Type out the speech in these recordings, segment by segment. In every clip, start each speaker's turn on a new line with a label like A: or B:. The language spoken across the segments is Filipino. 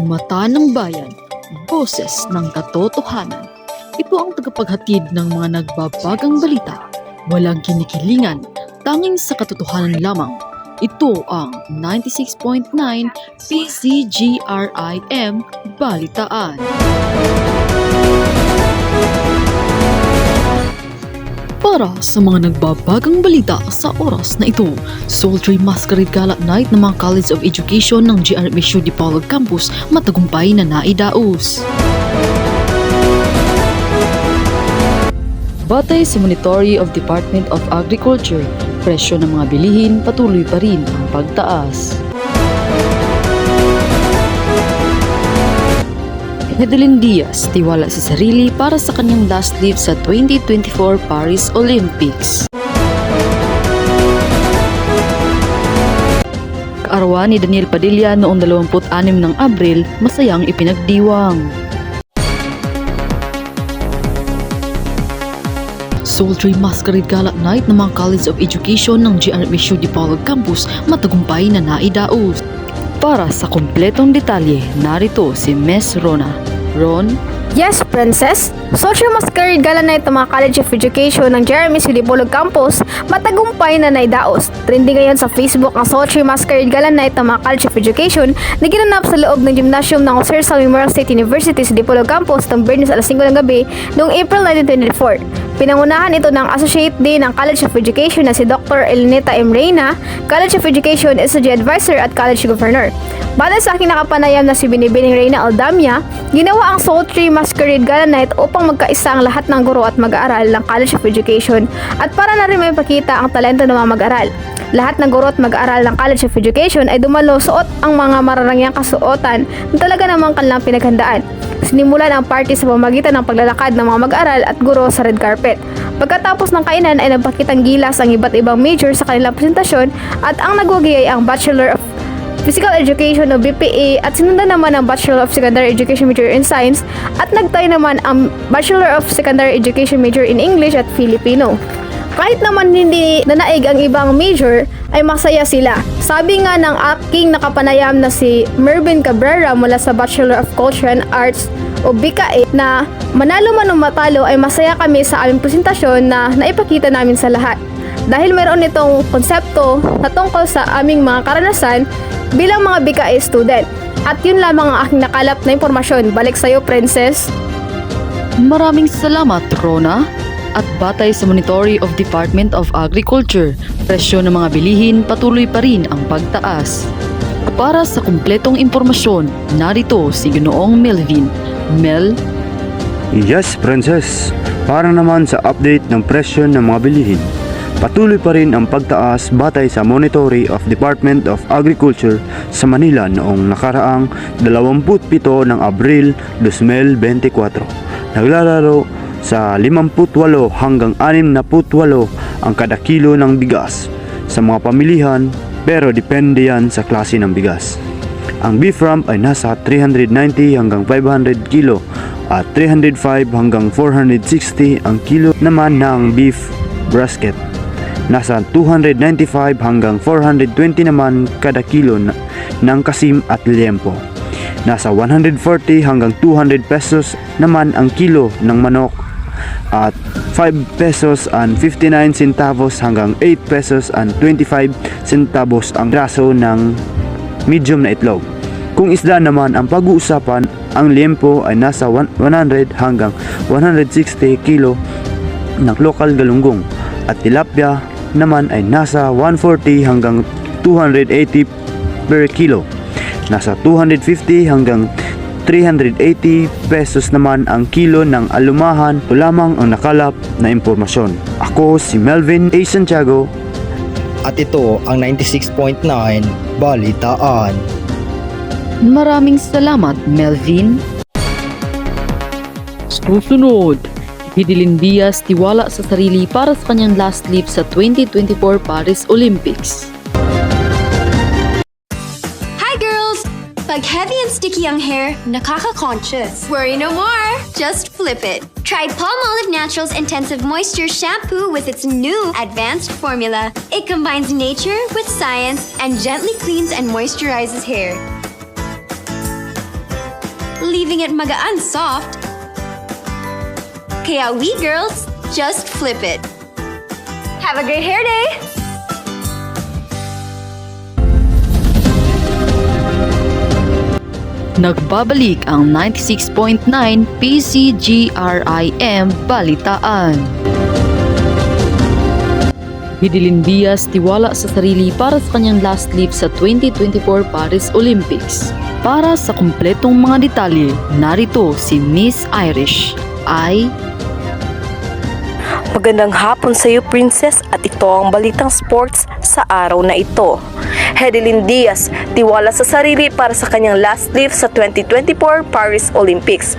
A: Mata ng bayan, boses ng katotohanan. Ito ang tagapaghatid ng mga nagbabagang balita. Walang kinikilingan, tanging sa katotohanan lamang. Ito ang 96.9 PCGRIM Balitaan. Para sa mga nagbabagang balita sa oras na ito, sultry masquerade gala night ng mga College of Education ng GRMSU Dipolog Campus matagumpay na naidaos. Batay sa Monitory of Department of Agriculture, presyo ng mga bilihin patuloy pa rin ang pagtaas. Hedelyn Diaz, tiwala sa sarili para sa kanyang last leave sa 2024 Paris Olympics. Kaarawan ni Daniel Padilla noong 26 ng Abril, masayang ipinagdiwang. Sultry masquerade gala night ng mga College of Education ng GRMSU Dipolog Campus matagumpay na naidaos. Para sa kumpletong detalye, narito si Ms. Rona. Ron?
B: Yes, Princess. Sultry masquerade gala night ng mga College of Education ng GRMSU Dipolog Campus matagumpay na naidaos. Trending ngayon sa Facebook ang Sultry masquerade gala night ng mga College of Education na ginanap sa loob ng gymnasium ng Jose Rizal Memorial State University sa Dipolog Campus ng Biyernes alas 5 ng gabi noong April 1924. Pinangunahan ito ng Associate Dean ng College of Education na si Dr. Elenita M. Reyna, College of Education SG Advisor at College Governor. Batay sa aking nakapanayam na si Binibining Reyna Aldamia, ginawa ang Sultry masquerade gala night upang magkaisa ang lahat ng guro at mag-aaral ng College of Education at para na rin may pakita ang talento ng mga mag-aaral. Lahat ng guro at mag-aaral ng College of Education ay dumalo suot ang mga mararangyang kasuotan na talaga namang kanilang pinaghandaan. Sinimulan ang party sa pamamagitan ng paglalakad ng mga mag-aaral at guro sa red carpet. Pagkatapos ng kainan ay nagpakitang gilas ang iba't ibang major sa kanilang presentasyon at ang nagwagi ay ang Bachelor of Physical Education o BPA at sinundan naman ang Bachelor of Secondary Education Major in Science at nagtayo naman ang Bachelor of Secondary Education Major in English at Filipino. Kahit naman hindi nanaig ang ibang major, ay masaya sila. Sabi nga ng aking nakapanayam na si Mervin Cabrera mula sa Bachelor of Culture and Arts o BKA na manalo man o matalo ay masaya kami sa aming presentasyon na naipakita namin sa lahat. Dahil mayroon itong konsepto na tungkol sa aming mga karanasan bilang mga BKA student. At yun lamang ang aking nakalap na impormasyon. Balik sa'yo, Princess.
A: Maraming salamat, Rona. At batay sa Monitory of Department of Agriculture, presyo ng mga bilihin patuloy pa rin ang pagtaas. Para sa kumpletong impormasyon, narito si Ginoong Melvin. Mel?
C: Yes, Princess. Para naman sa update ng presyo ng mga bilihin, patuloy pa rin ang pagtaas batay sa Monitory of Department of Agriculture sa Manila noong nakaraang 27 ng Abril 2024. Naglalaro sa 58 hanggang 68 ang kada kilo ng bigas sa mga pamilihan, pero depende yan sa klase ng bigas. Ang beef rump ay nasa 390 hanggang 500 kilo at 305 hanggang 460 ang kilo naman ng beef brisket. Nasa 295 hanggang 420 naman kada kilo ng kasim at liempo. Nasa 140 hanggang 200 pesos naman ang kilo ng manok at 5 pesos and 59 centavos hanggang 8 pesos and 25 centavos ang raso ng medium na itlog. Kung isda naman ang pag-uusapan, ang liempo ay nasa 100 hanggang 160 kilo ng lokal galunggong at tilapia naman ay nasa 140 hanggang 280 per kilo. Nasa 250 hanggang 380 pesos naman ang kilo ng alumahan. Ito lamang ang nakalap na impormasyon. Ako si Melvin A. Santiago.
D: At ito ang 96.9 Balitaan.
A: Maraming salamat, Melvin. Susunod, Hedelyn Diaz, tiwala sa sarili para sa kanyang last leave sa 2024 Paris Olympics.
E: Pag heavy and sticky ang hair, nakaka-conscious. Worry no more! Just flip it. Try Palmolive Naturals Intensive Moisture Shampoo with its new advanced formula. It combines nature with science and gently cleans and moisturizes hair. leaving it magaan soft. Kaya we girls, just flip it. Have a great hair day!
A: Nagbabalik ang 96.9 PCGRIM Balitaan. Hidilyn Diaz tiwala sa sarili para sa kanyang last leap sa 2024 Paris Olympics. Para sa kumpletong mga detalye, narito si Miss Irish.
F: Magandang hapon sa iyo, Princess, at ito ang balitang sports sa araw na ito. Hidilyn Diaz tiwala sa sarili para sa kanyang last lift sa 2024 Paris Olympics.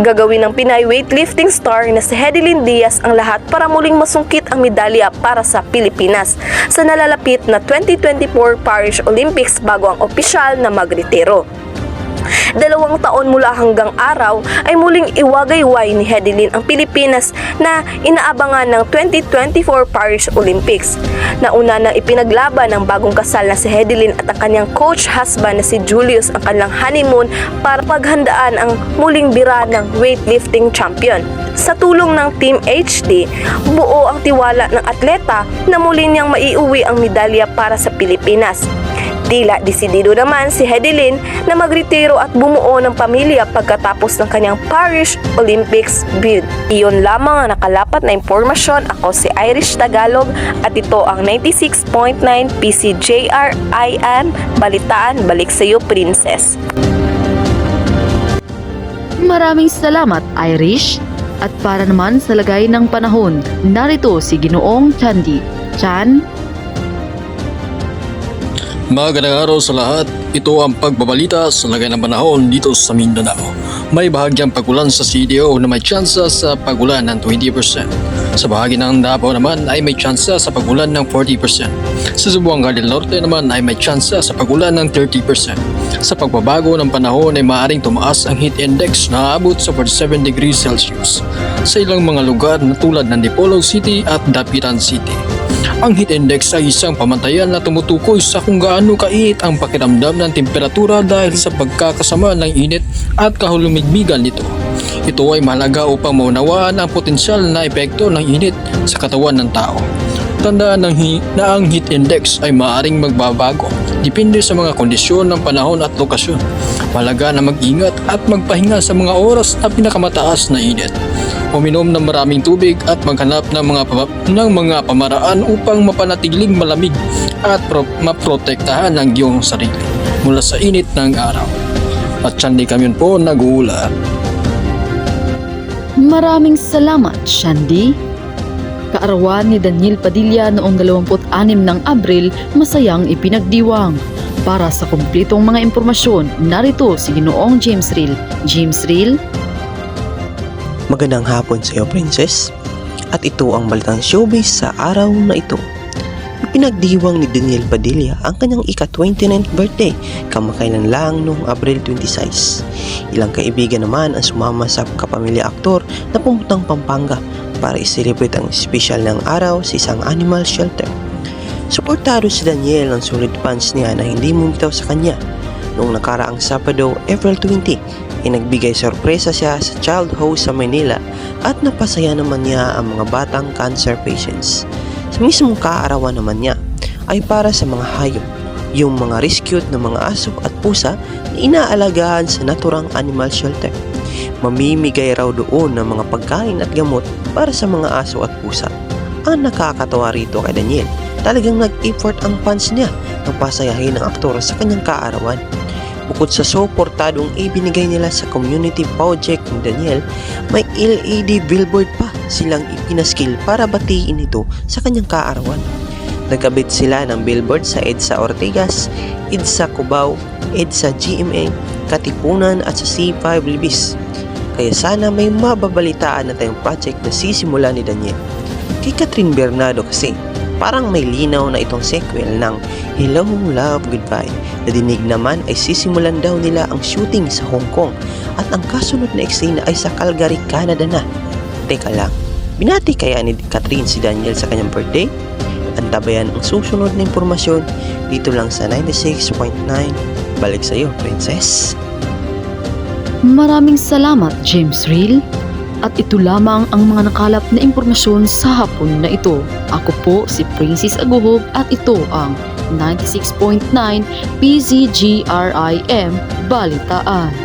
F: Gagawin ng Pinay weightlifting star na si Hidilyn Diaz ang lahat para muling masungkit ang medalya para sa Pilipinas sa nalalapit na 2024 Paris Olympics bago ang opisyal na magretiro. 2 taon mula hanggang araw ay muling iwagayway ni Hidilyn ang Pilipinas na inaabangan ng 2024 Paris Olympics. Nauna nang ipinaglaban ng bagong kasal na si Hidilyn at ang kanyang coach husband na si Julius ang kanilang honeymoon para paghandaan ang muling bira ng weightlifting champion. Sa tulong ng Team HD, buo ang tiwala ng atleta na muli niyang maiuwi ang medalya para sa Pilipinas. Tila desidido naman si Hidilyn na magretiro at bumuo ng pamilya pagkatapos ng kanyang Paris Olympics bid. Iyon lamang ang nakalapat na impormasyon. Ako si Irish Tagalog at ito ang 96.9 PCJRIM Balitaan. Balik sa iyo, Princess.
A: Maraming salamat, Irish. At para naman sa lagay ng panahon, narito si Ginoong Chandi. Chan?
G: Magandang araw sa lahat. Ito ang pagbabalita sa lagay ng panahon dito sa Mindanao. May bahagyang pagulan sa CDO na may tsansa sa pagulan ng 20%. Sa bahagi ng Davao naman ay may tsansa sa pagulan ng 40%. Sa Zamboanga del Norte naman ay may tsansa sa pagulan ng 30%. Sa pagbabago ng panahon ay maaaring tumaas ang heat index na aabot sa 47 degrees Celsius sa ilang mga lugar na tulad ng Dipolog City at Dapitan City. Ang heat index ay isang pamantayan na tumutukoy sa kung gaano kainit ang pakiramdam ng temperatura dahil sa pagkakasama ng init at kahulumigbigan nito. Ito ay mahalaga upang maunawaan ang potensyal na epekto ng init sa katawan ng tao. Tandaan na ang heat index ay maaaring magbabago depende sa mga kondisyon ng panahon at lokasyon. Mahalaga na mag-ingat at magpahinga sa mga oras na pinakamataas na init. Uminom ng maraming tubig at maghanap ng mga pamaraan upang mapanatiling malamig at maprotektahan ang iyong sarili mula sa init ng araw. At Chandi Kamyon po nag-uula.
A: Maraming salamat, Chandi. Kaarawan ni Daniel Padilla noong 26 ng Abril, masayang ipinagdiwang. Para sa kumpletong mga impormasyon, narito si Ginoong James Reel. James Reel?
H: Magandang hapon sa iyo, Princess. At ito ang balitang showbiz sa araw na ito. Ipinagdiwang ni Daniel Padilla ang kanyang ika-29th birthday kamakailan lang noong Abril 26. Ilang kaibigan naman ang sumama sa kapamilya aktor na pumuntang Pampanga para i-celebrate ang espesyal ng araw sa isang animal shelter. Suportado si Daniel ng solid fans niya na hindi bumitaw sa kanya. Noong nakaraang Sabado, April 20, nagbigay sorpresa siya sa child host sa Manila at napasaya naman niya ang mga batang cancer patients. Sa mismong kaarawan naman niya ay para sa mga hayop, yung mga rescued na mga aso at pusa na inaalagaan sa naturang animal shelter. Mamimigay raw doon ng mga pagkain at gamot para sa mga aso at pusa. Ang nakakatawa rito kay Daniel, talagang nag-effort ang fans niya na pasayahin ang aktor sa kanyang kaarawan. Bukod sa suportadong ibinigay nila sa community project ni Daniel, may LED billboard pa silang ipinaskil para batiin ito sa kanyang kaarawan. Nagkabit sila ng billboard sa EDSA Ortigas, EDSA Cubao, EDSA GMA, Katipunan at sa C5 Libis. Kaya sana may mababalitaan na tayong project na sisimula ni Daniel. Kay Catherine Bernardo kasi, parang may linaw na itong sequel ng Hello, Love, Goodbye. Nadinig naman ay sisimulan daw nila ang shooting sa Hong Kong at ang kasunod na eksena ay sa Calgary, Canada na. Teka lang, binati kaya ni Catherine si Daniel sa kanyang birthday? Antabayan ang susunod na impormasyon dito lang sa 96.9. Balik sa iyo, Princess.
A: Maraming salamat, James Reel. At ito lamang ang mga nakalap na impormasyon sa hapon na ito. Ako po si Princess Aguhob at ito ang 96.9 PZGRIM Balitaan.